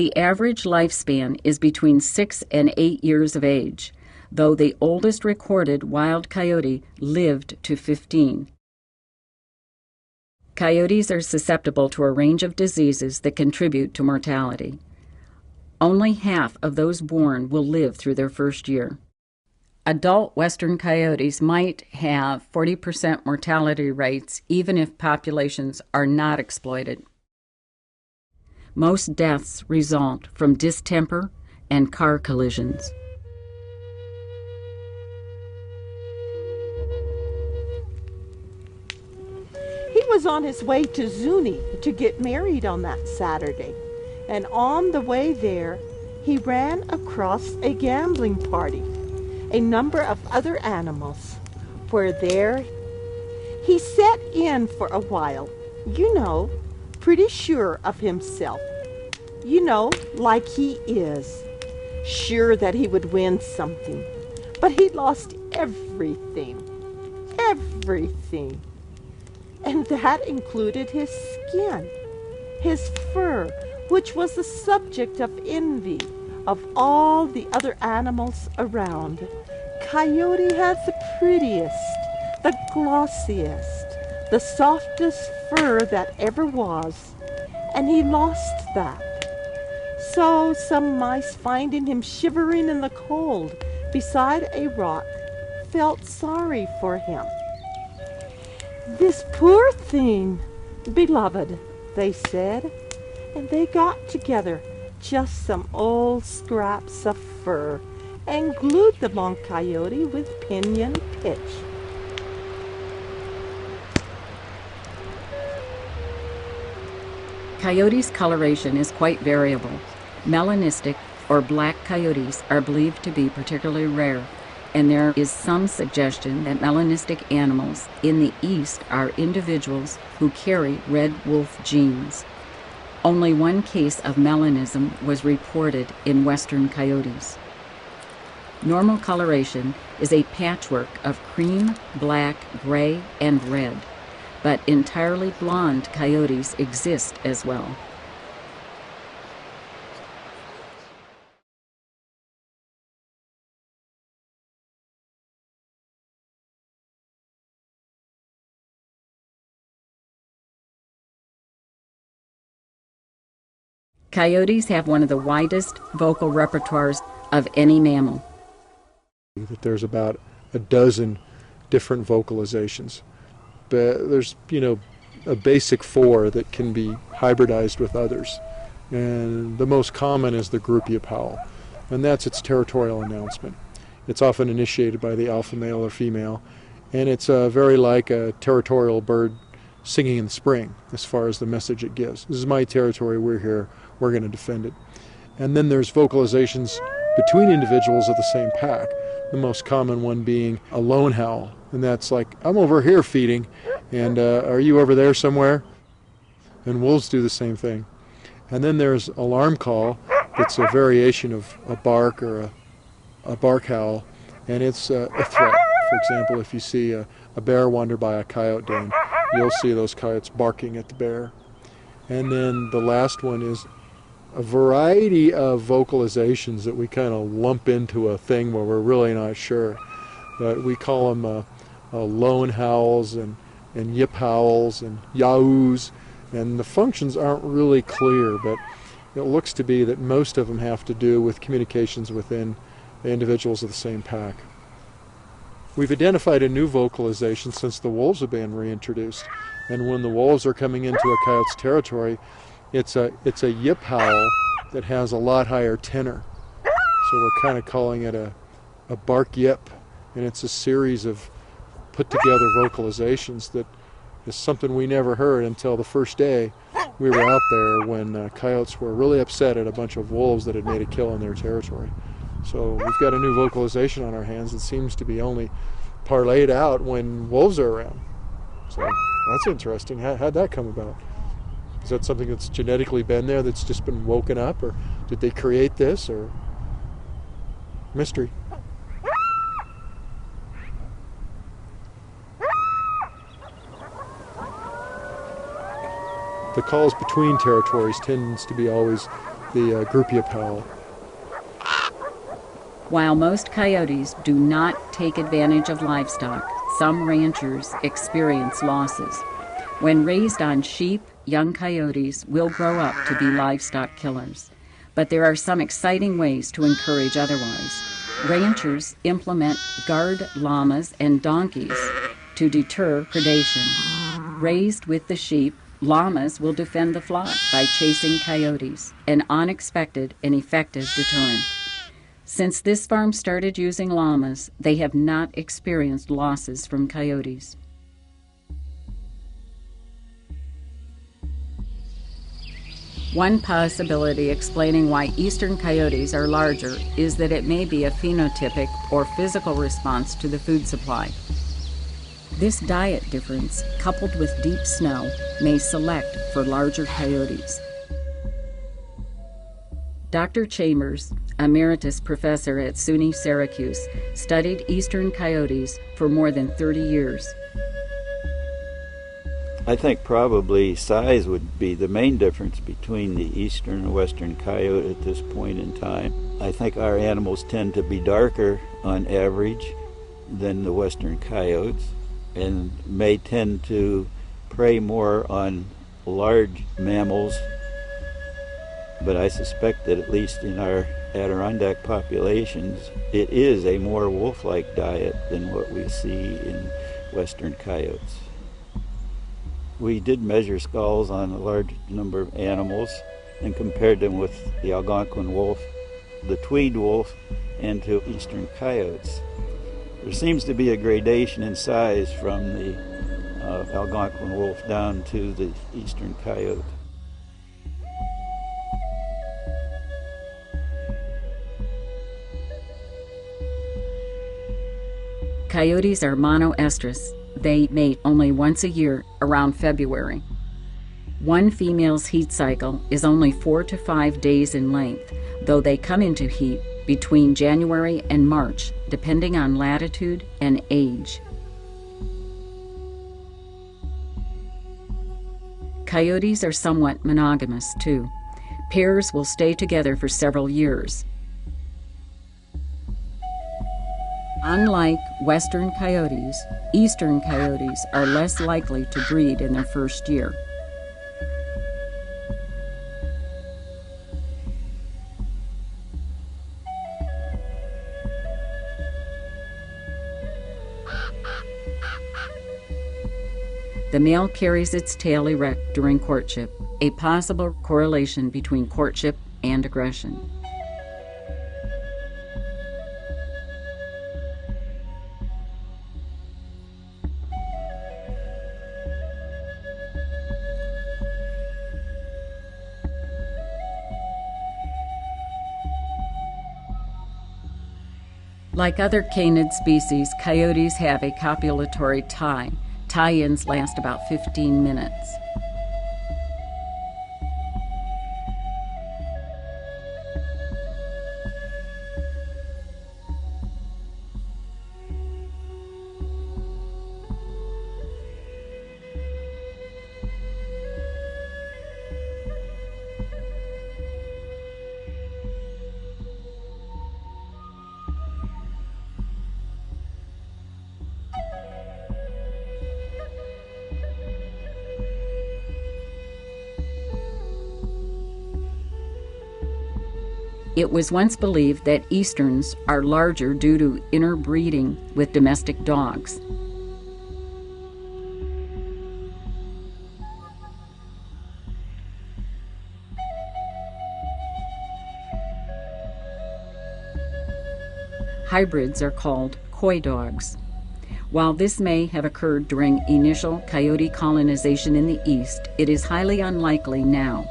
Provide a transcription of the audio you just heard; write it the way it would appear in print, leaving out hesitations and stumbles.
The average lifespan is between 6 and 8 years of age, though the oldest recorded wild coyote lived to 15. Coyotes are susceptible to a range of diseases that contribute to mortality. Only half of those born will live through their first year. Adult western coyotes might have 40% mortality rates even if populations are not exploited. Most deaths result from distemper and car collisions. He was on his way to Zuni to get married on that Saturday, and on the way there, he ran across a gambling party. A number of other animals were there. He sat in for a while, pretty sure of himself. Like he is, sure that he would win something. But he lost everything. And that included his skin, his fur, which was the subject of envy of all the other animals around. Coyote had the prettiest, the glossiest, the softest fur that ever was, and he lost that. So some mice, finding him shivering in the cold beside a rock, felt sorry for him. "This poor thing, beloved," they said, and they got together just some old scraps of fur and glued them on Coyote with pinyon pitch. Coyotes' coloration is quite variable. Melanistic or black coyotes are believed to be particularly rare, and there is some suggestion that melanistic animals in the East are individuals who carry red wolf genes. Only one case of melanism was reported in western coyotes. Normal coloration is a patchwork of cream, black, gray, and red, but entirely blonde coyotes exist as well. Coyotes have one of the widest vocal repertoires of any mammal. That there's about a dozen different vocalizations. But there's, a basic 4 that can be hybridized with others. And the most common is the group yip howl, and that's its territorial announcement. It's often initiated by the alpha male or female, and it's very like a territorial bird singing in the spring as far as the message it gives. This is my territory, we're here, we're going to defend it. And then there's vocalizations between individuals of the same pack, the most common one being a lone howl, and that's like, I'm over here feeding, and are you over there somewhere? And wolves do the same thing. And then there's alarm call, that's a variation of a bark or a bark howl, and it's a threat. For example, if you see a bear wander by a coyote den, you'll see those coyotes barking at the bear. And then the last one is a variety of vocalizations that we kind of lump into a thing where we're really not sure. But we call them lone howls and yip howls and yaoos, and the functions aren't really clear, but it looks to be that most of them have to do with communications within the individuals of the same pack. We've identified a new vocalization since the wolves have been reintroduced, and when the wolves are coming into a coyote's territory, it's a yip howl that has a lot higher tenor. So we're kind of calling it a bark yip, and it's a series of put together vocalizations that is something we never heard until the first day we were out there when coyotes were really upset at a bunch of wolves that had made a kill in their territory. So we've got a new vocalization on our hands that seems to be only parlayed out when wolves are around. So that's interesting. How'd that come about? Is that something that's genetically been there that's just been woken up, or did they create this, or mystery? The calls between territories tends to be always the groupia powell. While most coyotes do not take advantage of livestock, some ranchers experience losses. When raised on sheep, young coyotes will grow up to be livestock killers. But there are some exciting ways to encourage otherwise. Ranchers implement guard llamas and donkeys to deter predation. Raised with the sheep, llamas will defend the flock by chasing coyotes, an unexpected and effective deterrent. Since this farm started using llamas, they have not experienced losses from coyotes. One possibility explaining why eastern coyotes are larger is that it may be a phenotypic or physical response to the food supply. This diet difference, coupled with deep snow, may select for larger coyotes. Dr. Chambers, emeritus professor at SUNY Syracuse, studied eastern coyotes for more than 30 years. I think probably size would be the main difference between the eastern and western coyote at this point in time. I think our animals tend to be darker on average than the western coyotes and may tend to prey more on large mammals. But I suspect that at least in our Adirondack populations, it is a more wolf-like diet than what we see in western coyotes. We did measure skulls on a large number of animals and compared them with the Algonquin wolf, the Tweed wolf, and to eastern coyotes. There seems to be a gradation in size from the Algonquin wolf down to the eastern coyote. Coyotes are monoestrous. They mate only once a year, around February. One female's heat cycle is only 4 to 5 days in length, though they come into heat between January and March, depending on latitude and age. Coyotes are somewhat monogamous, too. Pairs will stay together for several years. Unlike western coyotes, eastern coyotes are less likely to breed in their first year. The male carries its tail erect during courtship, a possible correlation between courtship and aggression. Like other canid species, coyotes have a copulatory tie. Tie-ins last about 15 minutes. It was once believed that Easterns are larger due to interbreeding with domestic dogs. Hybrids are called coy dogs. While this may have occurred during initial coyote colonization in the East, it is highly unlikely now.